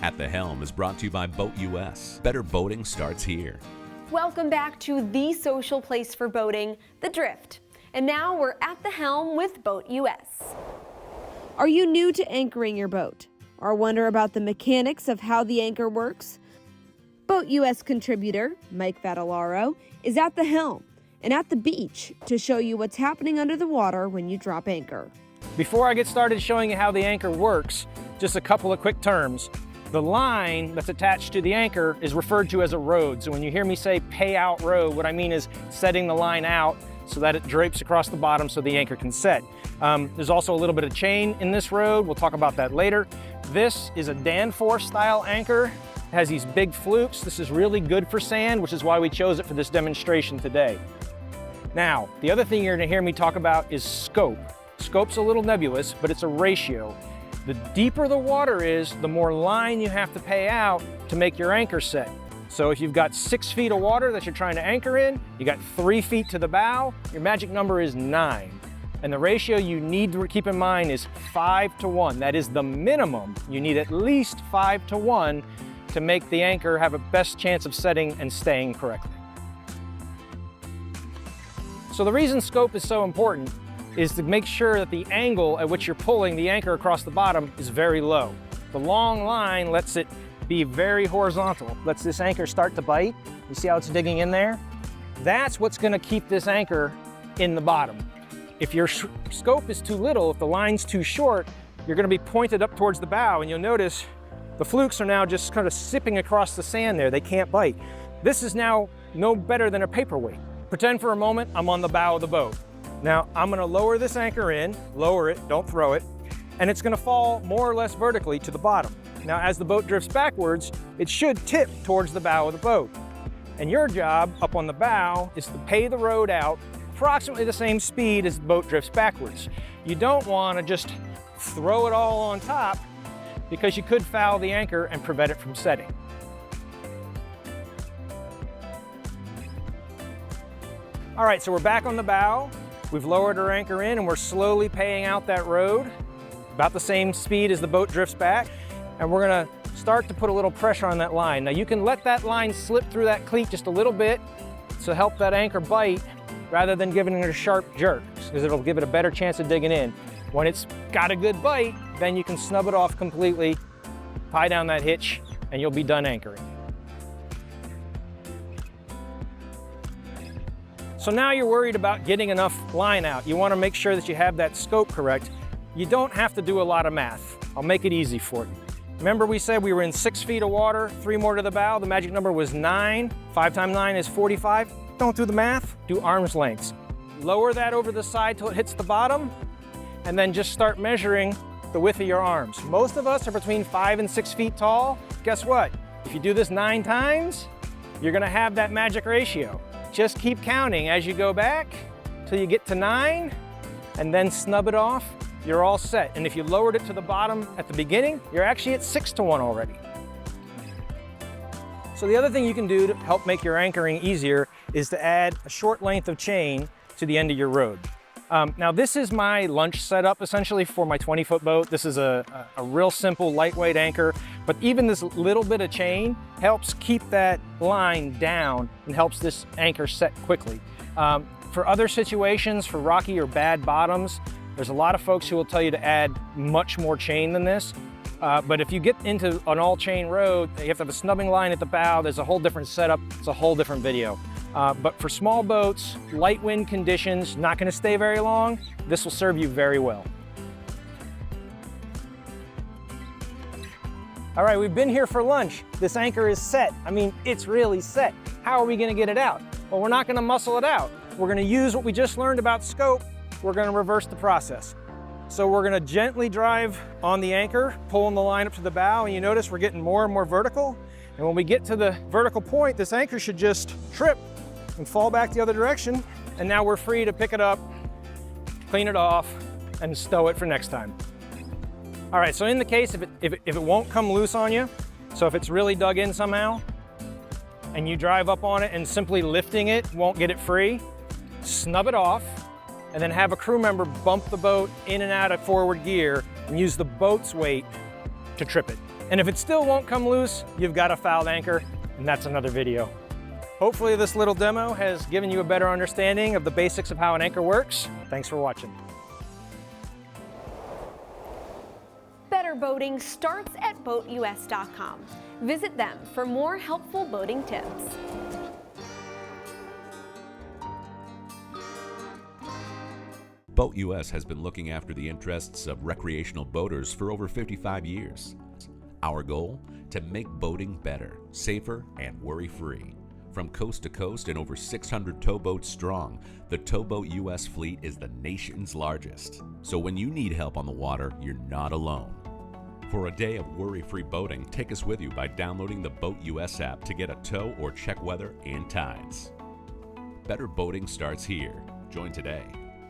At the Helm is brought to you by BoatUS. Better boating starts here. Welcome back to the social place for boating, The Drift. And now we're at the helm with BoatUS. Are you new to anchoring your boat or wonder about the mechanics of how the anchor works? BoatUS contributor Mike Vadalaro is at the helm and at the beach to show you what's happening under the water when you drop anchor. Before I get started showing you how the anchor works, just a couple of quick terms. The line that's attached to the anchor is referred to as a rode. So when you hear me say pay out rode, what I mean is setting the line out so that it drapes across the bottom so the anchor can set. There's also a little bit of chain in this rode. We'll talk about that later. This is a Danforth style anchor. It has these big flukes. This is really good for sand, which is why we chose it for this demonstration today. Now, the other thing you're gonna hear me talk about is scope. Scope's a little nebulous, but it's a ratio. The deeper the water is, the more line you have to pay out to make your anchor set. So if you've got 6 feet of water that you're trying to anchor in, you got 3 feet to the bow, your magic number is 9. And the ratio you need to keep in mind is 5 to 1. That is the minimum. You need at least 5 to 1 to make the anchor have a best chance of setting and staying correctly. So the reason scope is so important is to make sure that the angle at which you're pulling the anchor across the bottom is very low. The long line lets it be very horizontal, lets this anchor start to bite. You see how it's digging in there? That's what's gonna keep this anchor in the bottom. If your scope is too little, if the line's too short, you're gonna be pointed up towards the bow, and you'll notice the flukes are now just kind of sipping across the sand there. They can't bite. This is now no better than a paperweight. Pretend for a moment I'm on the bow of the boat. Now, I'm gonna lower this anchor in, lower it, don't throw it, and it's gonna fall more or less vertically to the bottom. Now, as the boat drifts backwards, it should tip towards the bow of the boat. And your job up on the bow is to pay the rode out approximately the same speed as the boat drifts backwards. You don't wanna just throw it all on top because you could foul the anchor and prevent it from setting. All right, so we're back on the bow. We've lowered our anchor in and we're slowly paying out that rode, about the same speed as the boat drifts back. And we're gonna start to put a little pressure on that line. Now you can let that line slip through that cleat just a little bit to help that anchor bite rather than giving it a sharp jerk, because it'll give it a better chance of digging in. When it's got a good bite, then you can snub it off completely, tie down that hitch, and you'll be done anchoring. So now you're worried about getting enough line out. You want to make sure that you have that scope correct. You don't have to do a lot of math. I'll make it easy for you. Remember we said we were in 6 feet of water, 3 more to the bow. The magic number was 9. 5 times 9 is 45. Don't do the math, do arm's lengths. Lower that over the side till it hits the bottom, and then just start measuring the width of your arms. Most of us are between 5 and 6 feet tall. Guess what? If you do this 9 times, you're gonna have that magic ratio. Just keep counting as you go back till you get to 9 and then snub it off. You're all set. And if you lowered it to the bottom at the beginning, you're actually at 6 to 1 already. So the other thing you can do to help make your anchoring easier is to add a short length of chain to the end of your rode. Now this is my lunch setup essentially for my 20-foot boat. This is a real simple lightweight anchor, but even this little bit of chain helps keep that line down and helps this anchor set quickly. For other situations, for rocky or bad bottoms, there's a lot of folks who will tell you to add much more chain than this. But if you get into an all chain rode, you have to have a snubbing line at the bow. There's a whole different setup. It's a whole different video. But for small boats, light wind conditions, not gonna stay very long, this will serve you very well. All right, we've been here for lunch. This anchor is set. I mean, it's really set. How are we gonna get it out? Well, we're not gonna muscle it out. We're gonna use what we just learned about scope. We're gonna reverse the process. So we're gonna gently drive on the anchor, pulling the line up to the bow, and you notice we're getting more and more vertical. And when we get to the vertical point, this anchor should just trip and fall back the other direction. And now we're free to pick it up, clean it off, and stow it for next time. All right, so in the case if it won't come loose on you, so if it's really dug in somehow, and you drive up on it and simply lifting it won't get it free, snub it off, and then have a crew member bump the boat in and out of forward gear and use the boat's weight to trip it. And if it still won't come loose, you've got a fouled anchor, and that's another video. Hopefully this little demo has given you a better understanding of the basics of how an anchor works. Thanks for watching. Better boating starts at BoatUS.com. Visit them for more helpful boating tips. BoatUS has been looking after the interests of recreational boaters for over 55 years. Our goal? To make boating better, safer, and worry-free. From coast to coast and over 600 towboats strong, the Towboat US fleet is the nation's largest. So when you need help on the water, you're not alone. For a day of worry-free boating, take us with you by downloading the BoatUS app to get a tow or check weather and tides. Better boating starts here. Join today.